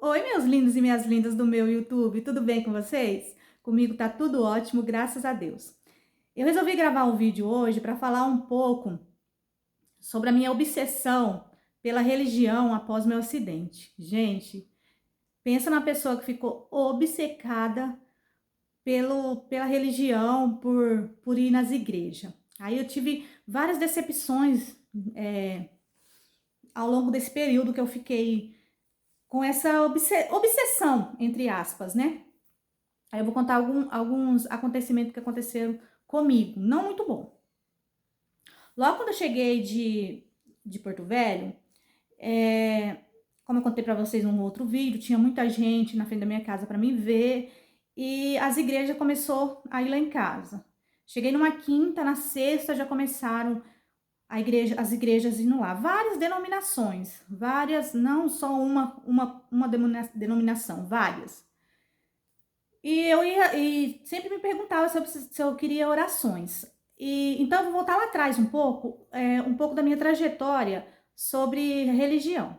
Oi, meus lindos e minhas lindas do meu YouTube, tudo bem com vocês? Comigo tá tudo ótimo, graças a Deus. Eu resolvi gravar um vídeo hoje para falar um pouco sobre a minha obsessão pela religião após meu acidente. Gente, pensa na pessoa que ficou obcecada pela religião, por ir nas igrejas. Aí eu tive várias decepções ao longo desse período que eu fiquei com essa obsessão, entre aspas, né? Aí eu vou contar alguns acontecimentos que aconteceram comigo, não muito bom. Logo quando eu cheguei de Porto Velho, como eu contei para vocês num outro vídeo, tinha muita gente na frente da minha casa para me ver e as igrejas começou a ir lá em casa. Cheguei numa quinta, na sexta já começaram as igrejas indo lá. Várias denominações, várias, não só uma denominação, várias. E sempre me perguntava se eu queria orações. Então eu vou voltar lá atrás um pouco da minha trajetória sobre religião.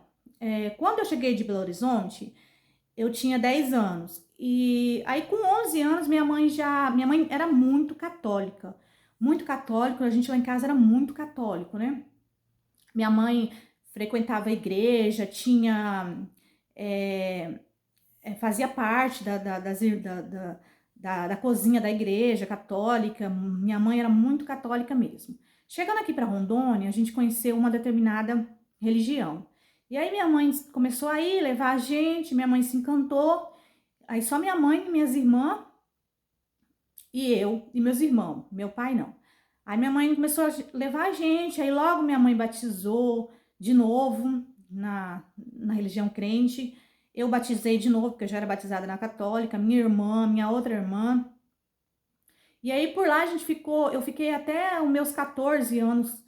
Quando eu cheguei de Belo Horizonte, eu tinha 10 anos. E aí com 11 anos minha mãe era muito católica. Muito católico, a gente lá em casa era muito católico, né? Minha mãe frequentava a igreja, é, fazia parte da cozinha da igreja católica. Minha mãe era muito católica mesmo. Chegando aqui para Rondônia, a gente conheceu uma determinada religião. E aí minha mãe começou a ir levar a gente, minha mãe se encantou. Aí só minha mãe, minhas irmãs e eu e meus irmãos, meu pai não. Aí minha mãe começou a levar a gente, aí logo minha mãe batizou de novo na religião crente. Eu batizei de novo, porque eu já era batizada na católica, minha irmã, minha outra irmã. E aí por lá eu fiquei até os meus 14 anos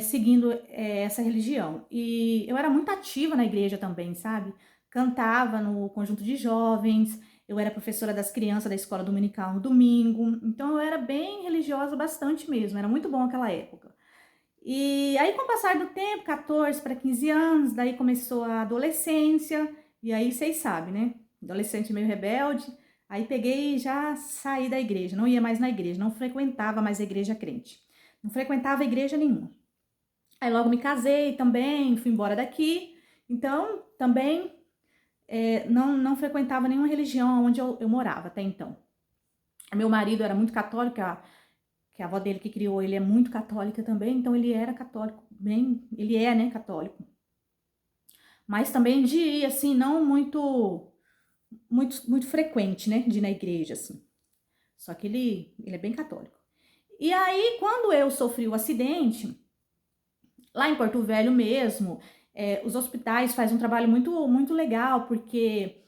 seguindo essa religião. E eu era muito ativa na igreja também, sabe? Cantava no conjunto de jovens, eu era professora das crianças da escola dominical no domingo, então eu era bem religiosa bastante mesmo, era muito bom aquela época. E aí, com o passar do tempo, 14 para 15 anos, daí começou a adolescência, e aí vocês sabem, né? Adolescente meio rebelde. Aí peguei e já saí da igreja, não ia mais na igreja, não frequentava mais a igreja crente. Não frequentava igreja nenhuma. Aí logo me casei também, fui embora daqui. Então, também não frequentava nenhuma religião onde eu morava até então. Meu marido era muito católico, que a avó dele que criou ele é muito católica também, então ele era católico, ele é, né, católico. Mas também de ir, assim, não muito frequente, né, de ir na igreja, assim. Só que ele é bem católico. E aí, quando eu sofri o acidente, lá em Porto Velho mesmo, os hospitais fazem um trabalho muito legal, porque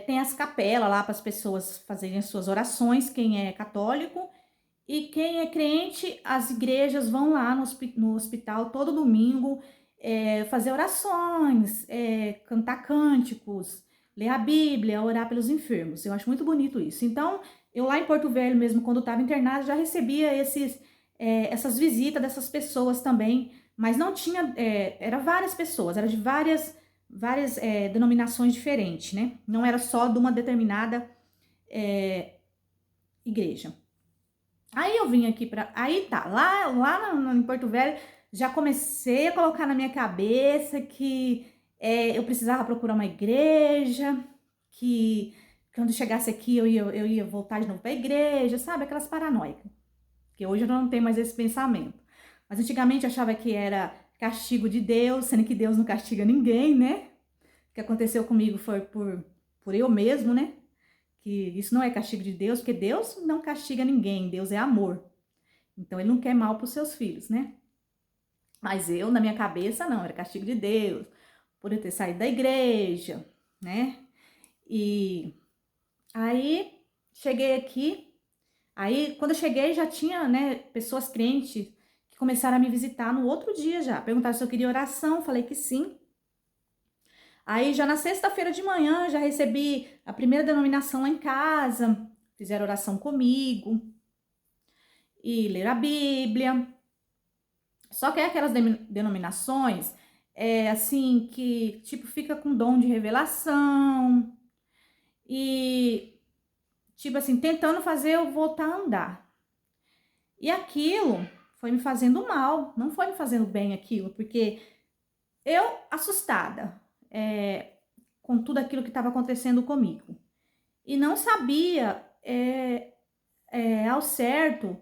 tem as capelas lá para as pessoas fazerem as suas orações, quem é católico. E quem é crente, as igrejas vão lá no hospital todo domingo fazer orações, cantar cânticos, ler a Bíblia, orar pelos enfermos. Eu acho muito bonito isso. Então, eu lá em Porto Velho mesmo, quando eu estava internada, já recebia essas visitas dessas pessoas também, mas não tinha, era várias pessoas, era de várias denominações diferentes, né? Não era só de uma determinada igreja. Aí eu vim aqui para. Aí tá, lá em Porto Velho, já comecei a colocar na minha cabeça que eu precisava procurar uma igreja, que quando chegasse aqui eu ia voltar de novo para a igreja, sabe? Aquelas paranoicas. Que hoje eu não tenho mais esse pensamento. Mas antigamente eu achava que era castigo de Deus, sendo que Deus não castiga ninguém, né? O que aconteceu comigo foi por eu mesmo, né? Que isso não é castigo de Deus, porque Deus não castiga ninguém, Deus é amor. Então ele não quer mal para os seus filhos, né? Mas eu, na minha cabeça, não, era castigo de Deus, por eu ter saído da igreja, né? E aí cheguei aqui, aí quando eu cheguei já tinha, né, pessoas crentes que começaram a me visitar no outro dia já. Perguntaram se eu queria oração, falei que sim. Aí já na sexta-feira de manhã já recebi a primeira denominação lá em casa, fizeram oração comigo e ler a Bíblia. Só que aquelas denominações, assim, que, tipo, fica com dom de revelação e, tipo assim, tentando fazer eu voltar a andar. E aquilo foi me fazendo mal, não foi me fazendo bem aquilo, porque eu, assustada, com tudo aquilo que estava acontecendo comigo, e não sabia ao certo o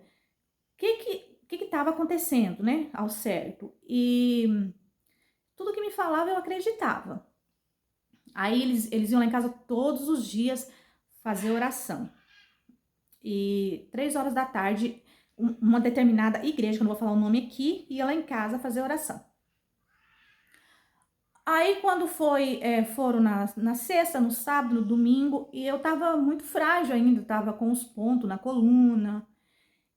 que estava acontecendo, né? Ao certo. E tudo que me falava eu acreditava. Aí eles iam lá em casa todos os dias fazer oração. E 3 horas da tarde, uma determinada igreja, que eu não vou falar o nome aqui, ia lá em casa fazer oração. Aí quando foram na sexta, no sábado, no domingo, e eu tava muito frágil ainda, tava com os pontos na coluna,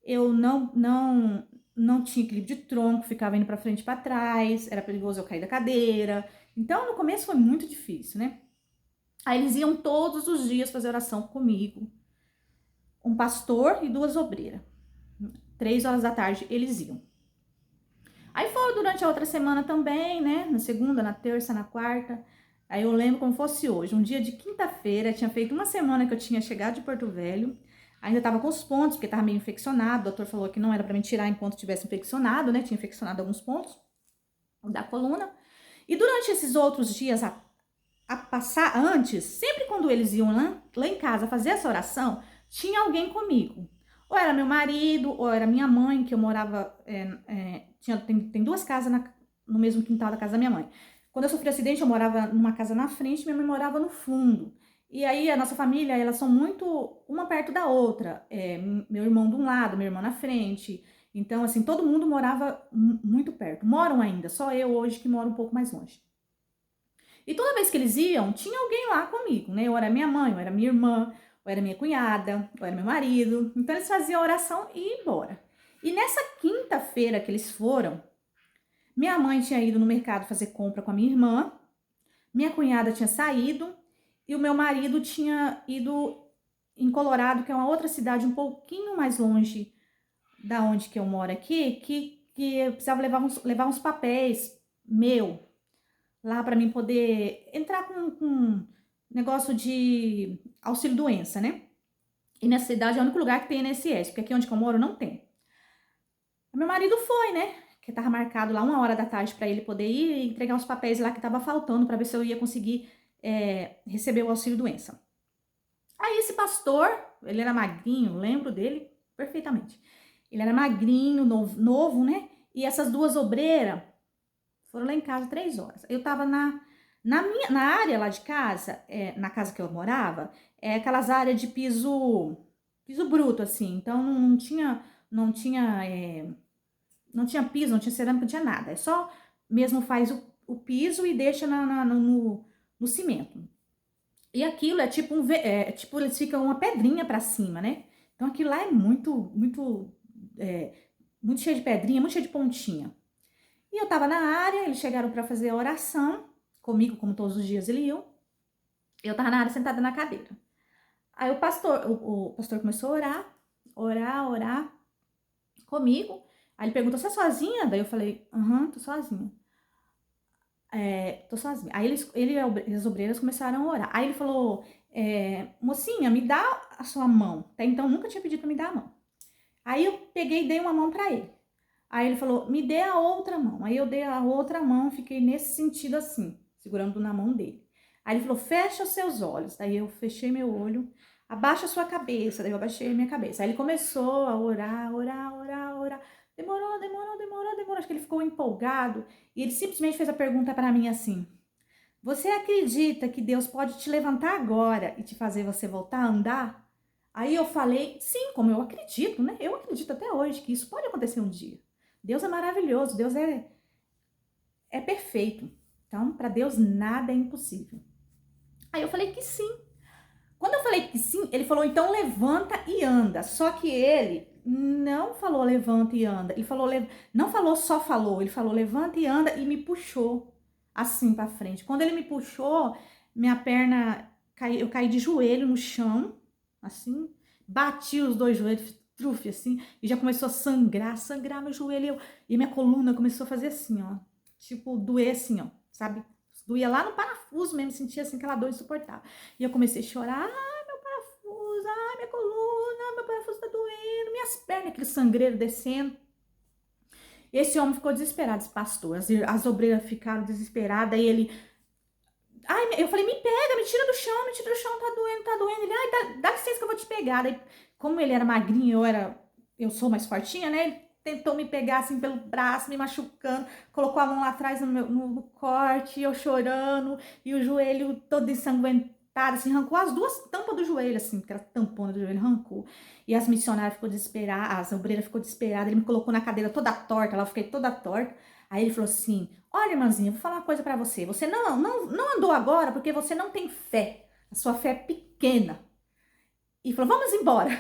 eu não tinha equilíbrio de tronco, ficava indo para frente e para trás, era perigoso eu cair da cadeira. Então no começo foi muito difícil, né? Aí eles iam todos os dias fazer oração comigo, um pastor e 2 obreiras. 3 horas da tarde eles iam. Aí foram durante a outra semana também, né? Na segunda, na terça, na quarta. Aí eu lembro como fosse hoje, um dia de quinta-feira, tinha feito uma semana que eu tinha chegado de Porto Velho, ainda tava com os pontos, porque tava meio infeccionado, o doutor falou que não era para me tirar enquanto tivesse infeccionado, né? Tinha infeccionado alguns pontos da coluna. E durante esses outros dias a passar antes, sempre quando eles iam lá em casa fazer essa oração, tinha alguém comigo. Ou era meu marido, ou era minha mãe, que eu morava. Tem 2 casas no mesmo quintal da casa da minha mãe. Quando eu sofri acidente, eu morava numa casa na frente, minha mãe morava no fundo. E aí a nossa família, elas são muito uma perto da outra. Meu irmão de um lado, minha irmã na frente. Então, assim, todo mundo morava muito perto. Moram ainda, só eu hoje que moro um pouco mais longe. E toda vez que eles iam, tinha alguém lá comigo, né? Ou era minha mãe, ou era minha irmã, ou era minha cunhada, ou era meu marido. Então eles faziam a oração e iam embora. E nessa quinta-feira que eles foram, minha mãe tinha ido no mercado fazer compra com a minha irmã, minha cunhada tinha saído e o meu marido tinha ido em Colorado, que é uma outra cidade um pouquinho mais longe da onde que eu moro aqui, que eu precisava levar uns papéis lá para mim poder entrar com negócio de auxílio doença, né? E nessa cidade é o único lugar que tem INSS, porque aqui onde eu moro não tem. Meu marido foi, né? Que tava marcado lá 1 hora da tarde para ele poder ir e entregar os papéis lá que tava faltando para ver se eu ia conseguir receber o auxílio doença. Aí esse pastor, ele era magrinho, lembro dele perfeitamente. Ele era magrinho, novo, né? E essas 2 obreiras foram lá em casa 3 horas. Eu tava na área lá de casa, na casa que eu morava, aquelas áreas de piso bruto, assim. Então não tinha piso, não tinha cerâmica, não tinha nada. É só mesmo faz o piso e deixa no cimento. E aquilo é tipo tipo, eles ficam uma pedrinha pra cima, né? Então aquilo lá é muito cheio de pedrinha, muito cheio de pontinha. E eu tava na área, eles chegaram para fazer a oração comigo, como todos os dias eles iam. Eu tava na área sentada na cadeira. Aí o pastor começou a orar comigo. Aí ele perguntou: "Você é sozinha?" Daí eu falei: "Aham, tô sozinha." Tô sozinha. Aí ele e as obreiras começaram a orar. Aí ele falou: "Mocinha, me dá a sua mão." Até então nunca tinha pedido pra me dar a mão. Aí eu peguei e dei uma mão para ele. Aí ele falou: "Me dê a outra mão." Aí eu dei a outra mão, fiquei nesse sentido assim, segurando na mão dele. Aí ele falou: "Fecha os seus olhos." Daí eu fechei meu olho. "Abaixa a sua cabeça." Daí eu abaixei a minha cabeça. Aí ele começou a orar, orar, orar, orar. Demorou, demorou, demorou, demorou. Acho que ele ficou empolgado. E ele simplesmente fez a pergunta para mim assim: "Você acredita que Deus pode te levantar agora e te fazer você voltar a andar?" Aí eu falei: "Sim, como eu acredito, né? Eu acredito até hoje que isso pode acontecer um dia. Deus é maravilhoso, Deus é perfeito. Então, para Deus nada é impossível." Aí eu falei que sim. Quando eu falei que sim, ele falou: "Então levanta e anda." Só que ele não falou levanta e anda. Ele falou não falou só falou, ele falou levanta e anda e me puxou assim para frente. Quando ele me puxou, minha perna eu caí de joelho no chão, assim, bati os 2 joelhos, assim, e já começou a sangrar meu joelho e minha coluna começou a fazer assim, ó. tipo, doer assim, ó, sabe? Doía lá no parafuso mesmo, sentia assim aquela dor insuportável. E eu comecei a chorar, ai, meu parafuso, ai, minha coluna, meu parafuso tá doendo, minhas pernas, aquele sangreiro descendo. Esse homem ficou desesperado, esse pastor. As obreiras ficaram desesperadas, e ele. Ai, eu falei, me pega, me tira do chão, tá doendo, tá doendo. Ele, ai, dá licença que eu vou te pegar. Daí, como ele era magrinho, eu sou mais fortinha, né? Ele tentou me pegar assim pelo braço, me machucando, colocou a mão lá atrás no corte, eu chorando, e o joelho todo ensanguentado, assim, arrancou as duas tampas do joelho, assim, aquela tampona do joelho, arrancou. E as missionárias ficou desesperadas, as obreiras ficou desesperadas, ele me colocou na cadeira toda torta, lá eu fiquei toda torta. Aí ele falou assim: olha, irmãzinha, vou falar uma coisa pra você. Você não andou agora porque você não tem fé. A sua fé é pequena. E falou: vamos embora.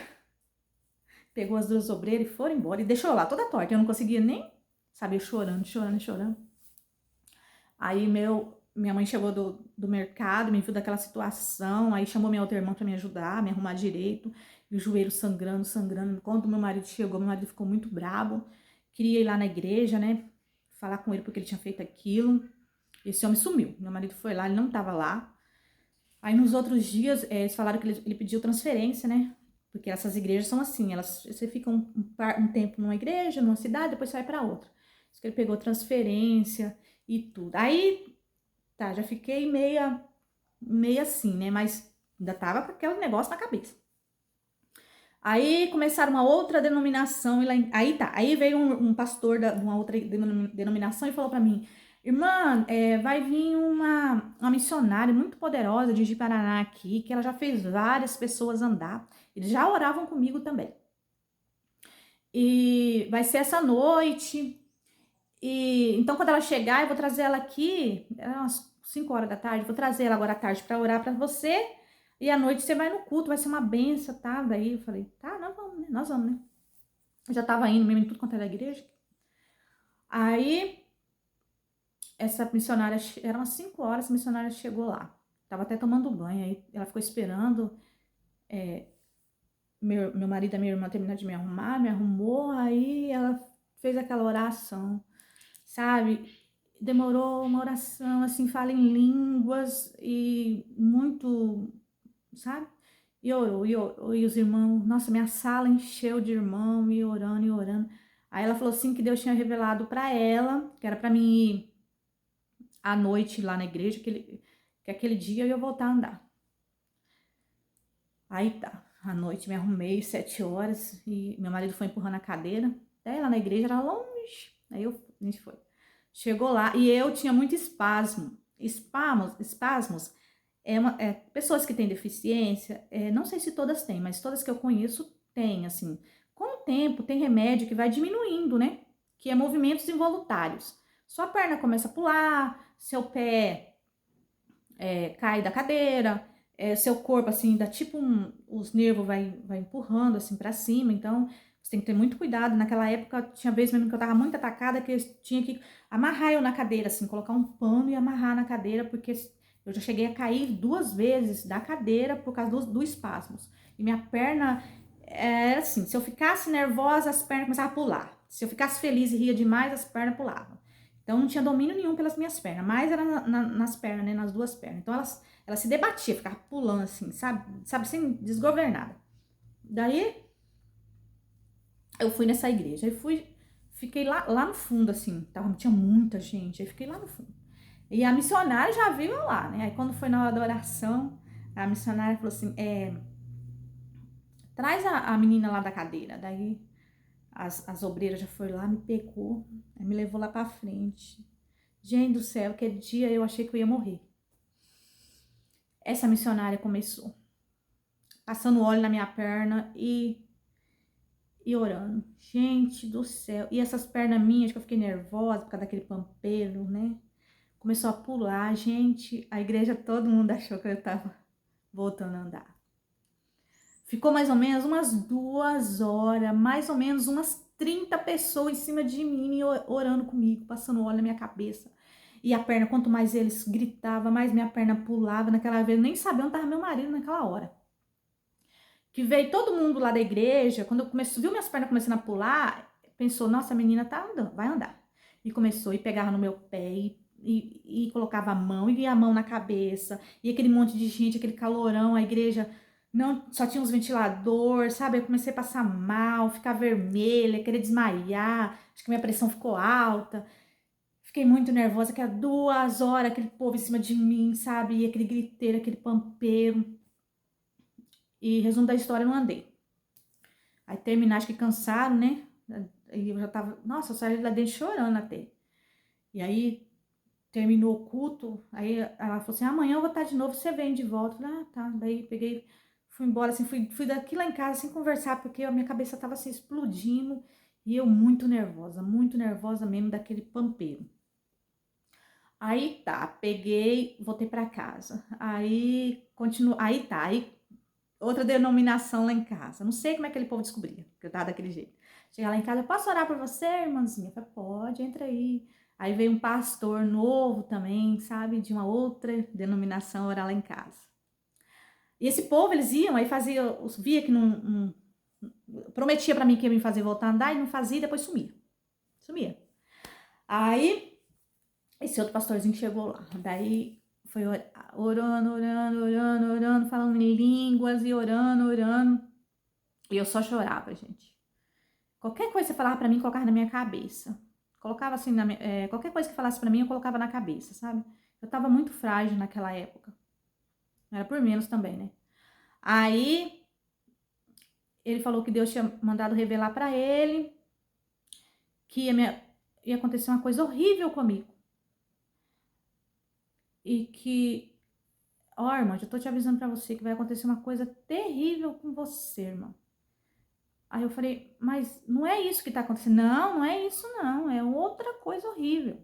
Pegou as duas obreiras e foram embora. E deixou eu lá toda torta. Eu não conseguia nem, sabe, eu chorando, chorando, chorando. Aí minha mãe chegou do mercado, me viu daquela situação. Aí chamou minha outra irmã pra me ajudar, me arrumar direito. E o joelho sangrando, sangrando. Quando meu marido chegou, meu marido ficou muito brabo. Queria ir lá na igreja, né? Falar com ele porque ele tinha feito aquilo. Esse homem sumiu. Meu marido foi lá, ele não tava lá. Aí nos outros dias, eles falaram que ele pediu transferência, né? Porque essas igrejas são assim, você fica um tempo numa igreja, numa cidade, depois sai para outra. Diz que ele pegou transferência e tudo. Aí, tá, já fiquei meia assim, né? Mas ainda tava com aquele negócio na cabeça. Aí começaram uma outra denominação, aí veio um pastor de uma outra denominação e falou para mim: irmã, vai vir uma missionária muito poderosa de Ji-Paraná aqui, que ela já fez várias pessoas andar. Eles já oravam comigo também. E vai ser essa noite. E então, quando ela chegar, eu vou trazer ela aqui, umas 5 horas da tarde, vou trazer ela agora à tarde para orar para você. E à noite você vai no culto, vai ser uma benção, tá? Daí eu falei, tá, nós vamos, né? Nós vamos, né? Eu já tava indo mesmo em tudo quanto era igreja. Aí, essa missionária, eram umas 5 horas, essa missionária chegou lá. Tava até tomando banho, aí ela ficou esperando meu marido e a minha irmã terminar de me arrumar, me arrumou, aí ela fez aquela oração, sabe? Demorou uma oração, assim, fala em línguas e muito, sabe? E orou, e os irmãos, nossa, minha sala encheu de irmão, e orando, e orando. Aí ela falou assim que Deus tinha revelado para ela, que era para mim ir à noite lá na igreja, que aquele dia eu ia voltar a andar. Aí tá, à noite me arrumei, 7 horas, e meu marido foi empurrando a cadeira, até lá na igreja, era longe. Aí a gente foi. Chegou lá, e eu tinha muito espasmo. Espasmos pessoas que têm deficiência, não sei se todas têm, mas todas que eu conheço têm, assim. Com o tempo, tem remédio que vai diminuindo, né? Que é movimentos involuntários. Sua perna começa a pular, seu pé cai da cadeira, seu corpo, assim, dá tipo os nervos vai empurrando, assim, pra cima. Então, você tem que ter muito cuidado. Naquela época, tinha vez mesmo que eu tava muito atacada, que eu tinha que amarrar eu na cadeira, assim, colocar um pano e amarrar na cadeira, porque eu já cheguei a cair 2 vezes da cadeira por causa dos espasmos. E minha perna era assim, se eu ficasse nervosa, as pernas começavam a pular. Se eu ficasse feliz e ria demais, as pernas pulavam. Então, não tinha domínio nenhum pelas minhas pernas, mas era nas pernas, né, nas 2 pernas. Então, ela se debatia, ficava pulando assim, sabe, assim, desgovernada. Daí, eu fui nessa igreja, fiquei lá no fundo, assim, tinha muita gente, aí fiquei lá no fundo. E a missionária já viu eu lá, né? Aí quando foi na hora da oração, a missionária falou assim, traz a menina lá da cadeira. Daí as obreiras já foi lá, me pegou, me levou lá pra frente. Gente do céu, aquele dia eu achei que eu ia morrer. Essa missionária começou passando óleo na minha perna e orando. Gente do céu. E essas pernas minhas, que eu fiquei nervosa por causa daquele pampeiro, né? Começou a pular, gente. A igreja, todo mundo achou que eu tava voltando a andar. Ficou mais ou menos umas 2 horas, mais ou menos umas 30 pessoas em cima de mim, orando comigo, passando óleo na minha cabeça. E a perna, quanto mais eles gritavam, mais minha perna pulava. Naquela vez, eu nem sabia onde estava meu marido naquela hora. Que veio todo mundo lá da igreja, quando viu minhas pernas começando a pular, pensou, nossa, a menina tá andando, vai andar. E começou, e pegava no meu pé, e colocava a mão, e a mão na cabeça, e aquele monte de gente, aquele calorão, a igreja não só tinha uns ventiladores, sabe? Eu comecei a passar mal, ficar vermelha, querer desmaiar, acho que minha pressão ficou alta. Fiquei muito nervosa, que era 2 horas, aquele povo em cima de mim, sabe? E aquele griteiro, aquele pampeiro. E resumo da história, eu não andei. Aí terminar, acho que cansaram, né? E eu já tava, nossa, eu saí lá dentro chorando até. E aí terminou o culto, aí ela falou assim, amanhã eu vou estar de novo, você vem de volta. Eu falei, ah, tá. Daí peguei, fui embora, assim, fui daqui lá em casa sem conversar, porque a minha cabeça tava assim explodindo. E eu muito nervosa mesmo daquele pampeiro. Aí tá, peguei, voltei pra casa. Aí continua, aí tá, aí outra denominação lá em casa. Não sei como é que aquele povo descobria, que eu tava daquele jeito. Chegar lá em casa, eu posso orar por você, irmãzinha? Eu falei, pode, entra aí. Aí veio um pastor novo também, sabe, de uma outra denominação orar lá em casa. E esse povo, eles iam, aí fazia, via que não prometia pra mim que ia me fazer voltar a andar e não fazia e depois sumia. Sumia. Aí esse outro pastorzinho que chegou lá. Daí foi orando, falando em línguas e orando. E eu só chorava, gente. Qualquer coisa que você falava pra mim, colocava na minha cabeça. Colocava assim, qualquer coisa que falasse pra mim, eu colocava na cabeça, sabe? Eu tava muito frágil naquela época. Era por menos também, né? Aí, ele falou que Deus tinha mandado revelar pra ele que ia acontecer uma coisa horrível comigo. E que ó, irmã, já tô te avisando pra você que vai acontecer uma coisa terrível com você, irmã. Aí eu falei, mas não é isso que tá acontecendo. Não, não é isso não, é outra coisa horrível.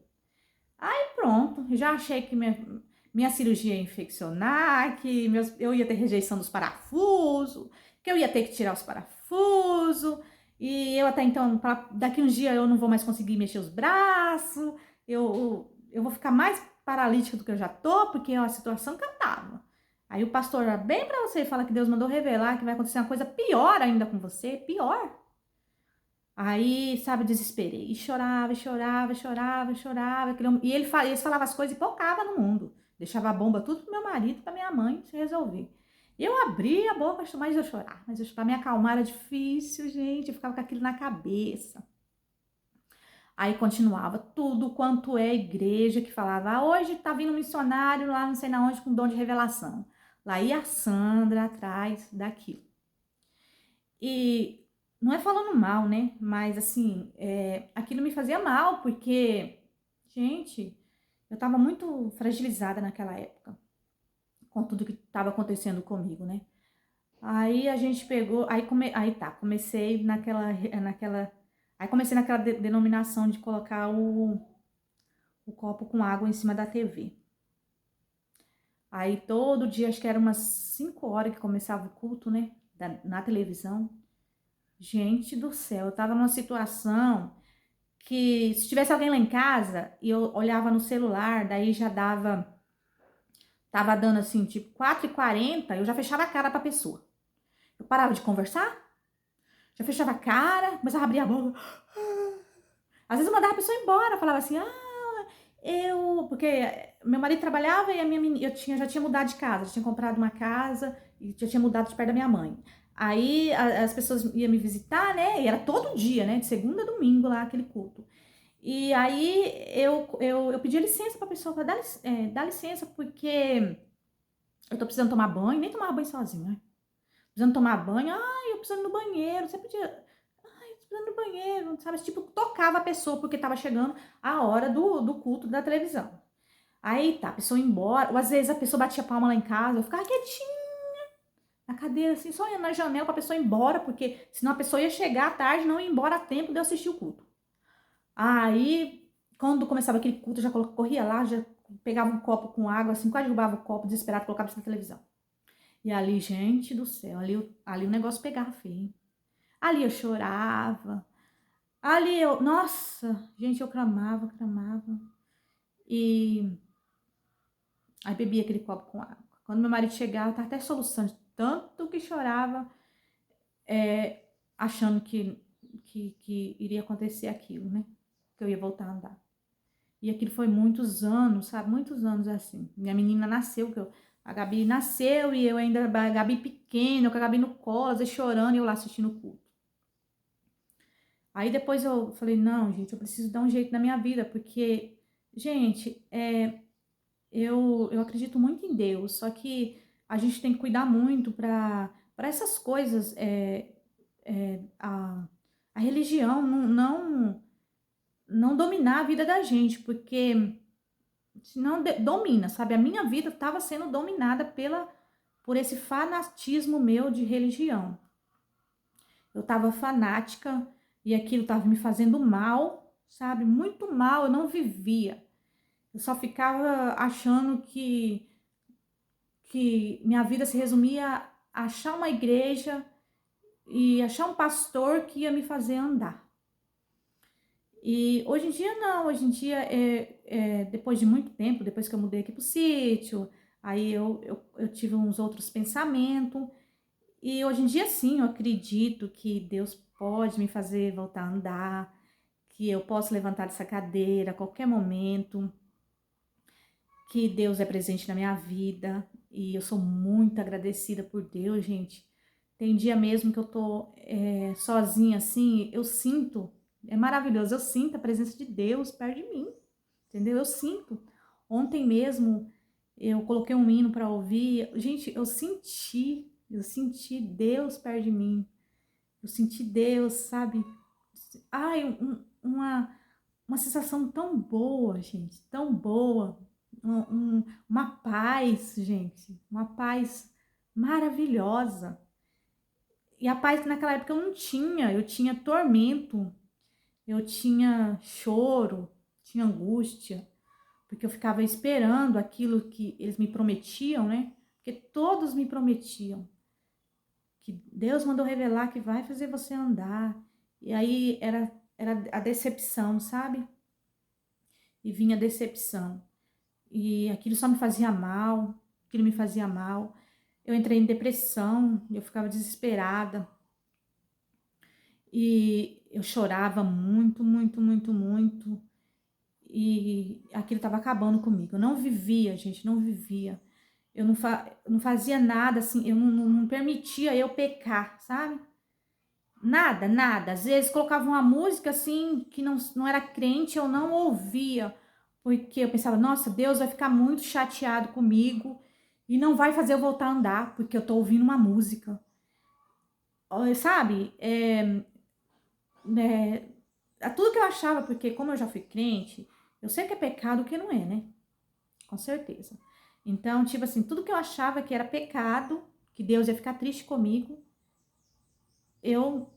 Aí pronto, já achei que minha cirurgia ia infeccionar, que eu ia ter rejeição dos parafusos, que eu ia ter que tirar os parafusos, e eu até então, daqui uns dias eu não vou mais conseguir mexer os braços, eu vou ficar mais paralítica do que eu já tô, porque é uma situação que eu tava. Aí o pastor, bem pra você, fala que Deus mandou revelar que vai acontecer uma coisa pior ainda com você, pior. Aí, sabe, desesperei. E chorava. E eles falavam as coisas e pocava no mundo. Deixava a bomba tudo pro meu marido, pra minha mãe se resolver. Eu abria a boca, mas eu chorava. Pra me acalmar era difícil, gente. Eu ficava com aquilo na cabeça. Aí continuava tudo quanto é igreja que falava, hoje tá vindo um missionário lá não sei na onde com dom de revelação. Lá ia a Sandra atrás daquilo. E não é falando mal, né? Mas assim, aquilo me fazia mal, porque, gente, eu tava muito fragilizada naquela época, com tudo que tava acontecendo comigo, né? Aí a gente pegou, comecei naquela denominação de colocar o copo com água em cima da TV. Aí todo dia, acho que era umas 5 horas que começava o culto, né? Na televisão. Gente do céu, eu tava numa situação que se tivesse alguém lá em casa e eu olhava no celular, daí já tava dando assim, tipo 4h40, eu já fechava a cara pra pessoa. Eu parava de conversar, já fechava a cara, começava a abrir a boca. Às vezes eu mandava a pessoa embora, falava assim, porque meu marido trabalhava e já tinha mudado de casa, já tinha comprado uma casa e já tinha mudado de perto da minha mãe. Aí as pessoas iam me visitar, né? E era todo dia, né? De segunda a domingo lá, aquele culto. E aí eu pedi licença pra pessoa, falei, dá licença, porque eu tô precisando tomar banho, nem tomava banho sozinha, né? Precisando tomar banho, eu precisando ir no banheiro, você podia, precisando ir no banheiro, sabe? Tipo, tocava a pessoa, porque tava chegando a hora do culto da televisão. Aí tá, a pessoa ia embora, ou às vezes a pessoa batia palma lá em casa, eu ficava quietinha na cadeira, assim, só ia na janela pra pessoa ir embora, porque senão a pessoa ia chegar à tarde, não ia embora a tempo de eu assistir o culto. Aí, quando começava aquele culto, eu já corria lá, já pegava um copo com água, assim, quase derrubava o copo, desesperado, colocava isso na televisão. E ali, gente do céu, ali o negócio pegava feio. Ali eu chorava. Nossa, gente, eu clamava. E aí bebia aquele copo com água. Quando meu marido chegava, eu tava até soluçando, de tanto que chorava, achando que iria acontecer aquilo, né? Que eu ia voltar a andar. E aquilo foi muitos anos, sabe? Muitos anos assim. Minha menina nasceu, a Gabi nasceu e eu ainda, a Gabi pequena, com a Gabi no colo, às vezes chorando e eu lá assistindo o culto. Aí depois eu falei, não, gente, eu preciso dar um jeito na minha vida, porque, gente, eu acredito muito em Deus, só que a gente tem que cuidar muito para essas coisas, a religião não dominar a vida da gente, porque senão domina, sabe? A minha vida estava sendo dominada por esse fanatismo meu de religião. Eu estava fanática e aquilo estava me fazendo mal, sabe? Muito mal, eu não vivia. Eu só ficava achando que minha vida se resumia a achar uma igreja e achar um pastor que ia me fazer andar. E hoje em dia não, hoje em dia, depois de muito tempo, depois que eu mudei aqui pro sítio, aí eu tive uns outros pensamentos, e hoje em dia sim, eu acredito que Deus pode me fazer voltar a andar, que eu posso levantar dessa cadeira a qualquer momento, que Deus é presente na minha vida, e eu sou muito agradecida por Deus, gente. Tem dia mesmo que eu tô sozinha assim, eu sinto, é maravilhoso, eu sinto a presença de Deus perto de mim, entendeu? Eu sinto. Ontem mesmo eu coloquei um hino para ouvir, gente, eu senti Deus perto de mim, eu senti Deus, sabe? Ai, uma sensação tão boa, gente, tão boa, uma paz, gente, uma paz maravilhosa. E a paz que naquela época eu tinha tormento, eu tinha choro, tinha angústia, porque eu ficava esperando aquilo que eles me prometiam, né? Porque todos me prometiam que Deus mandou revelar que vai fazer você andar. E aí era a decepção, sabe? E vinha a decepção. E aquilo só me fazia mal, aquilo me fazia mal. Eu entrei em depressão, eu ficava desesperada. E eu chorava muito, muito, muito, muito. E aquilo estava acabando comigo. Eu não vivia, gente, não vivia. Eu não fazia nada assim, eu não permitia eu pecar, sabe? Nada, nada. Às vezes colocava uma música assim que não era crente, eu não ouvia, porque eu pensava, nossa, Deus vai ficar muito chateado comigo e não vai fazer eu voltar a andar, porque eu tô ouvindo uma música. Sabe? Tudo que eu achava, porque como eu já fui crente, eu sei que é pecado o que não é, né? Com certeza. Então, tipo assim, tudo que eu achava que era pecado, que Deus ia ficar triste comigo, eu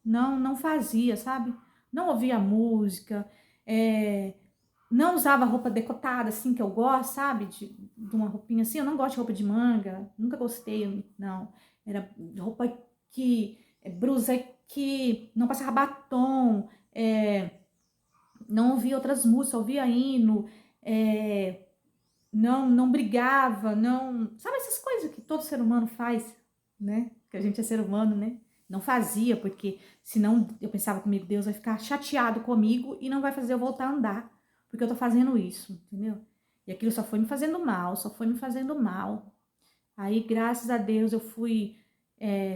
não fazia, sabe? Não ouvia música, não usava roupa decotada, assim, que eu gosto, sabe? De uma roupinha assim, eu não gosto de roupa de manga, nunca gostei, não. Era roupa blusa que não passava batom, não ouvia outras músicas, ouvia hino, não brigava, não... Sabe essas coisas que todo ser humano faz, né? Que a gente é ser humano, né? Não fazia, porque senão eu pensava comigo, Deus vai ficar chateado comigo e não vai fazer eu voltar a andar, porque eu tô fazendo isso, entendeu? E aquilo só foi me fazendo mal, só foi me fazendo mal. Aí, graças a Deus, eu fui,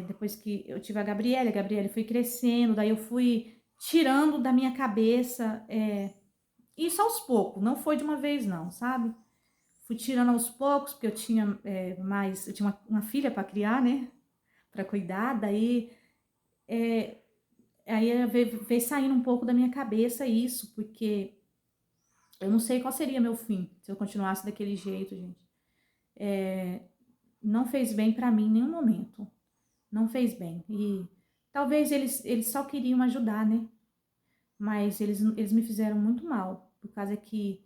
depois que eu tive a Gabriele foi crescendo, daí eu fui tirando da minha cabeça, isso aos poucos, não foi de uma vez não, sabe? Fui tirando aos poucos, porque eu tinha eu tinha uma filha para criar, né? Para cuidar, daí aí veio saindo um pouco da minha cabeça isso, porque eu não sei qual seria meu fim se eu continuasse daquele jeito, gente. Não fez bem para mim em nenhum momento. Não fez bem. E talvez eles só queriam ajudar, né? Mas eles me fizeram muito mal, por causa que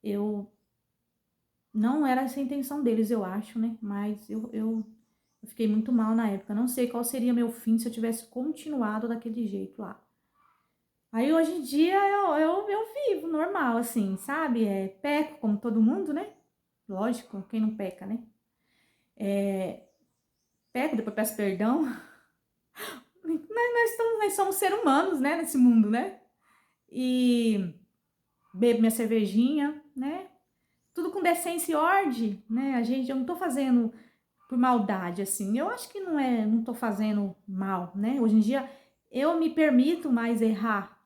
eu não era essa a intenção deles, eu acho, né? Mas eu fiquei muito mal na época. Não sei qual seria meu fim se eu tivesse continuado daquele jeito lá. Aí hoje em dia eu vivo normal, assim, sabe? Peco como todo mundo, né? Lógico, quem não peca, né? Peco, depois peço perdão. Nós somos seres humanos, né? Nesse mundo, né? E bebo minha cervejinha, né? Tudo com decência e ordem, né? Eu não tô fazendo por maldade, assim. Eu acho que não tô fazendo mal, né? Hoje em dia eu me permito mais errar.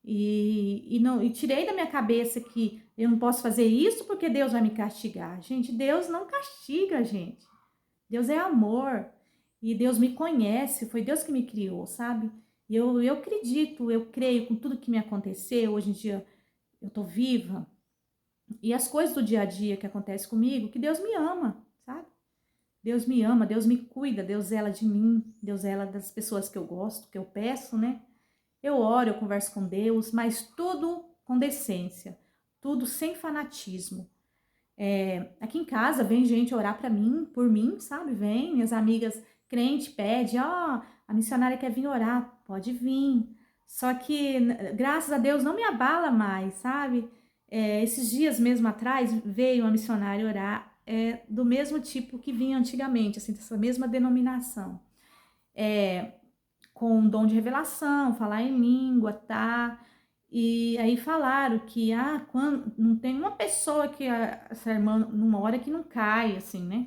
E tirei da minha cabeça que eu não posso fazer isso porque Deus vai me castigar. Gente, Deus não castiga, gente. Deus é amor. E Deus me conhece, foi Deus que me criou, sabe? E eu acredito, eu creio com tudo que me aconteceu. Hoje em dia eu tô viva. E as coisas do dia a dia que acontecem comigo, que Deus me ama, sabe? Deus me ama, Deus me cuida, Deus zela de mim, Deus zela das pessoas que eu gosto, que eu peço, né? Eu oro, eu converso com Deus, mas tudo com decência, tudo sem fanatismo. Aqui em casa vem gente orar para mim, por mim, sabe? Vem, minhas amigas crentes pedem, a missionária quer vir orar, pode vir. Só que, graças a Deus, não me abala mais, sabe? Esses dias mesmo atrás veio uma missionária orar, do mesmo tipo que vinha antigamente, assim, dessa mesma denominação. Com dom de revelação, falar em língua, tá? E aí falaram que quando não tem uma pessoa que essa irmã numa hora que não cai, assim, né?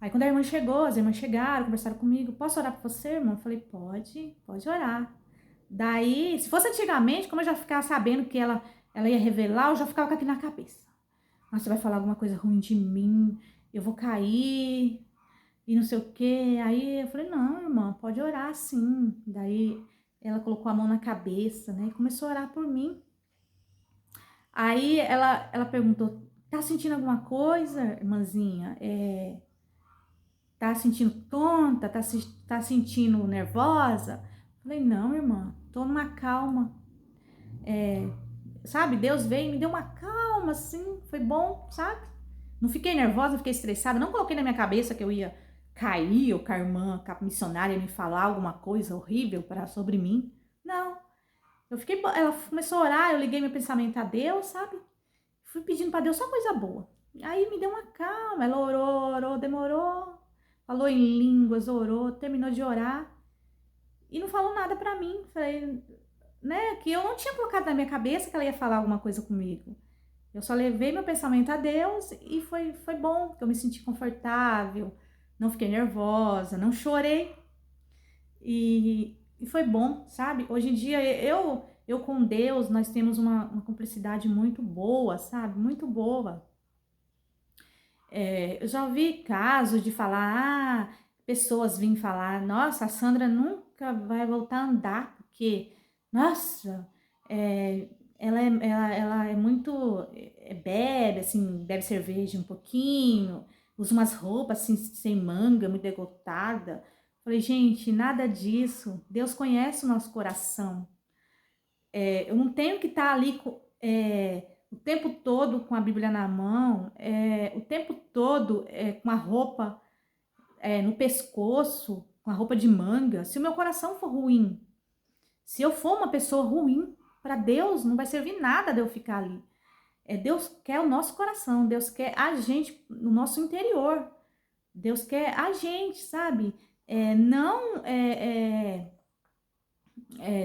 Aí quando a irmã chegou, as irmãs chegaram, conversaram comigo, posso orar por você, irmão? Eu falei, pode orar. Daí, se fosse antigamente, como eu já ficava sabendo que ela ia revelar, eu já ficava com aquilo na cabeça. Mas você vai falar alguma coisa ruim de mim, eu vou cair, e não sei o quê. Aí eu falei, não, irmã, pode orar sim. Daí ela colocou a mão na cabeça, né, e começou a orar por mim. Aí ela perguntou, tá sentindo alguma coisa, irmãzinha? Tá sentindo tonta? Tá sentindo nervosa? Falei, não, irmã, tô numa calma. Sabe, Deus veio e me deu uma calma, assim, foi bom, sabe? Não fiquei nervosa, não fiquei estressada, não coloquei na minha cabeça que eu ia cair ou que a irmã, que a missionária ia me falar alguma coisa horrível sobre mim. Não, ela começou a orar, eu liguei meu pensamento a Deus, sabe? Fui pedindo para Deus só coisa boa. Aí me deu uma calma, ela orou, demorou, falou em línguas, orou, terminou de orar e não falou nada para mim. Falei, né, que eu não tinha colocado na minha cabeça que ela ia falar alguma coisa comigo. Eu só levei meu pensamento a Deus e foi bom, que eu me senti confortável, não fiquei nervosa, não chorei e foi bom, sabe? Hoje em dia eu com Deus, nós temos uma cumplicidade muito boa, sabe? Muito boa. Eu já ouvi casos de falar, pessoas vêm falar, nossa, a Sandra nunca vai voltar a andar, porque, nossa, ela é muito, bebe, assim, bebe cerveja um pouquinho, usa umas roupas, assim, sem manga, muito degotada. Falei, gente, nada disso, Deus conhece o nosso coração. Eu não tenho que estar ali o tempo todo com a Bíblia na mão, o tempo todo com a roupa no pescoço, com a roupa de manga. Se o meu coração for ruim, se eu for uma pessoa ruim, para Deus não vai servir nada de eu ficar ali. Deus quer o nosso coração, Deus quer a gente no nosso interior. Deus quer a gente, sabe? Não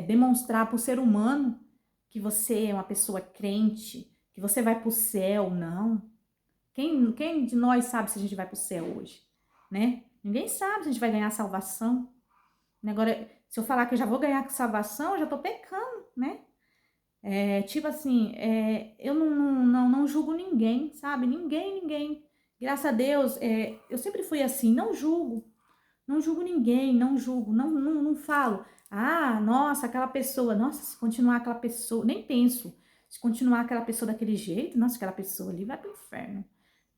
demonstrar para o ser humano que você é uma pessoa crente, que você vai para o céu, não. Quem de nós sabe se a gente vai para o céu hoje, né? Ninguém sabe se a gente vai ganhar salvação. Agora, se eu falar que eu já vou ganhar salvação, eu já tô pecando, né? Tipo assim, eu não julgo ninguém, sabe? Ninguém. Graças a Deus, eu sempre fui assim, não julgo ninguém, não falo. Nossa, aquela pessoa, nossa, se continuar aquela pessoa, nem penso. Se continuar aquela pessoa daquele jeito, nossa, aquela pessoa ali vai pro inferno.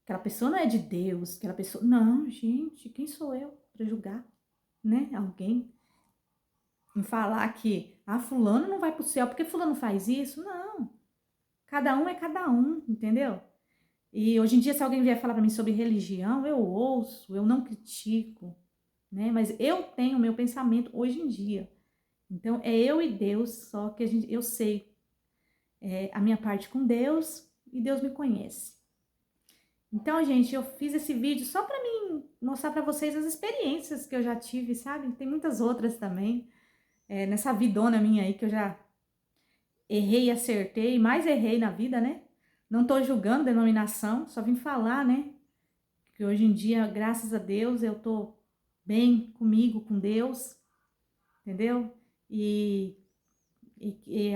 Aquela pessoa não é de Deus, aquela pessoa. Não, gente, quem sou eu para julgar, né? Alguém em falar que fulano não vai pro céu porque fulano faz isso? Não. Cada um é cada um, entendeu? E hoje em dia, se alguém vier falar para mim sobre religião, eu ouço, eu não critico, né? Mas eu tenho o meu pensamento hoje em dia. Então, é eu e Deus, só que eu sei a minha parte com Deus e Deus me conhece. Então, gente, eu fiz esse vídeo só para mim mostrar para vocês as experiências que eu já tive, sabe? Tem muitas outras também, nessa vidona minha aí que eu já errei e acertei, mais errei na vida, né? Não tô julgando denominação, só vim falar, né? Que hoje em dia, graças a Deus, eu tô bem comigo, com Deus, entendeu? E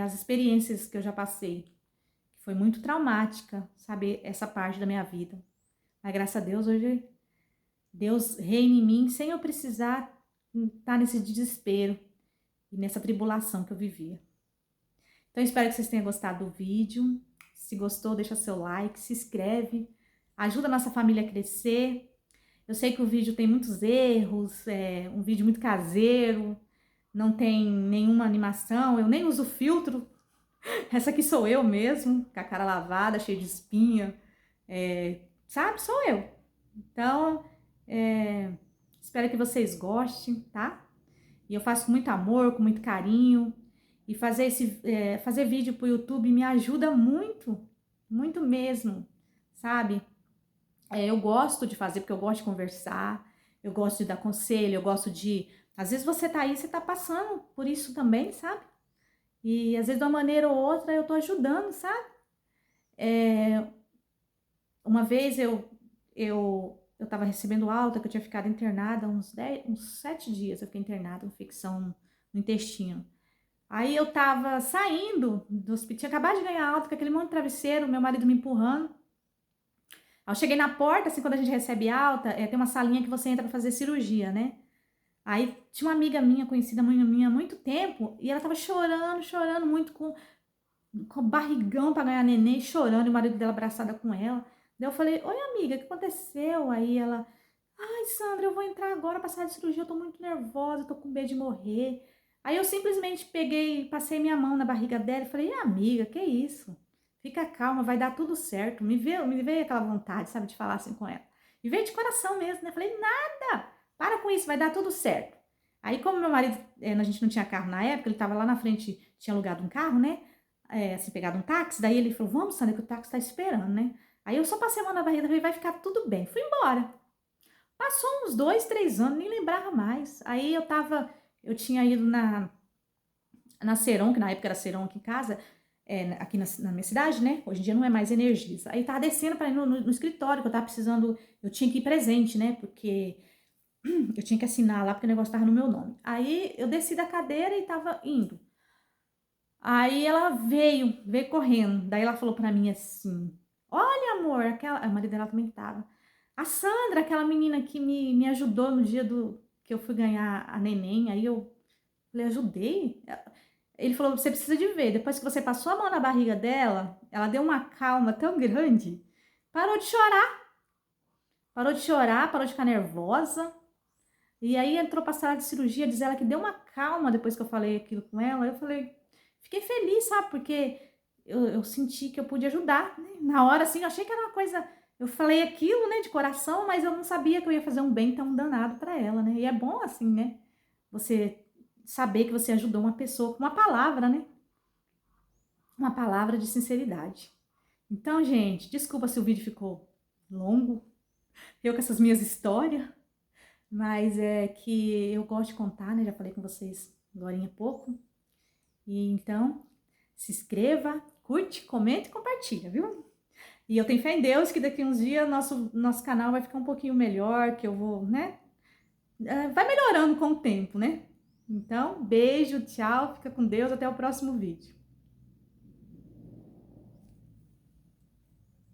as experiências que eu já passei, que foi muito traumática, sabe, essa parte da minha vida. Mas graças a Deus, hoje Deus reina em mim sem eu precisar estar nesse desespero e nessa tribulação que eu vivia. Então, espero que vocês tenham gostado do vídeo. Se gostou, deixa seu like, se inscreve, ajuda a nossa família a crescer. Eu sei que o vídeo tem muitos erros, é um vídeo muito caseiro, não tem nenhuma animação, eu nem uso filtro. Essa aqui sou eu mesmo, com a cara lavada, cheia de espinha, sabe? Sou eu. Então, espero que vocês gostem, tá? E eu faço com muito amor, com muito carinho. E fazer vídeo pro YouTube me ajuda muito, muito mesmo, sabe? Eu gosto de fazer porque eu gosto de conversar, eu gosto de dar conselho, eu gosto de... Às vezes você tá aí, você tá passando por isso também, sabe? E às vezes de uma maneira ou outra eu tô ajudando, sabe? Uma vez eu tava recebendo alta, que eu tinha ficado internada uns 7 dias, eu fiquei internada, infecção no intestino. Aí eu tava saindo do hospital, tinha acabado de ganhar alta com aquele monte de travesseiro, meu marido me empurrando. Aí eu cheguei na porta, assim, quando a gente recebe alta, tem uma salinha que você entra pra fazer cirurgia, né? Aí tinha uma amiga minha, conhecida minha há muito tempo, e ela tava chorando, chorando muito, com barrigão pra ganhar neném, chorando, e o marido dela abraçada com ela. Daí eu falei, oi amiga, o que aconteceu? Aí ela, ai Sandra, eu vou entrar agora pra sala de cirurgia, eu tô muito nervosa, eu tô com medo de morrer. Aí eu simplesmente peguei, passei minha mão na barriga dela e falei, amiga, que isso? Fica calma, vai dar tudo certo. Me veio aquela vontade, sabe, de falar assim com ela. E veio de coração mesmo, né? Falei, nada, para com isso, vai dar tudo certo. Aí como meu marido, a gente não tinha carro na época, ele tava lá na frente, tinha alugado um carro, né? Assim, pegado um táxi, daí ele falou, vamos, Sandra, que o táxi tá esperando, né? Aí eu só passei a mão na barriga, falei, vai ficar tudo bem. Fui embora. Passou uns 2, 3 anos, nem lembrava mais. Aí eu tinha ido na Seron, que na época era Seron aqui em casa, aqui na minha cidade, né? Hoje em dia não é mais Energisa. Aí tava descendo para ir no escritório, que eu tava precisando, eu tinha que ir presente, né? Porque eu tinha que assinar lá, porque o negócio tava no meu nome. Aí eu desci da cadeira e tava indo. Aí ela veio correndo. Daí ela falou pra mim assim: olha, amor, a marido dela também tava. A Sandra, aquela menina que me ajudou no dia que eu fui ganhar a neném. Aí eu falei, ajudei? Ele falou, você precisa de ver. Depois que você passou a mão na barriga dela, ela deu uma calma tão grande. Parou de chorar. Parou de chorar, parou de ficar nervosa. E aí entrou pra sala de cirurgia, diz ela que deu uma calma depois que eu falei aquilo com ela. Eu falei, fiquei feliz, sabe? Porque eu senti que eu pude ajudar, né? Na hora, assim, eu achei que era uma coisa... Eu falei aquilo, né, de coração, mas eu não sabia que eu ia fazer um bem tão danado pra ela, né? E é bom, assim, né? Você saber que você ajudou uma pessoa com uma palavra, né? Uma palavra de sinceridade. Então, gente, desculpa se o vídeo ficou longo, eu com essas minhas histórias, mas é que eu gosto de contar, né? Já falei com vocês agora há pouco. E então, se inscreva, curte, comente e compartilha, viu? E eu tenho fé em Deus que daqui uns dias nosso canal vai ficar um pouquinho melhor, que eu vou, né? Vai melhorando com o tempo, né? Então, beijo, tchau, fica com Deus, até o próximo vídeo.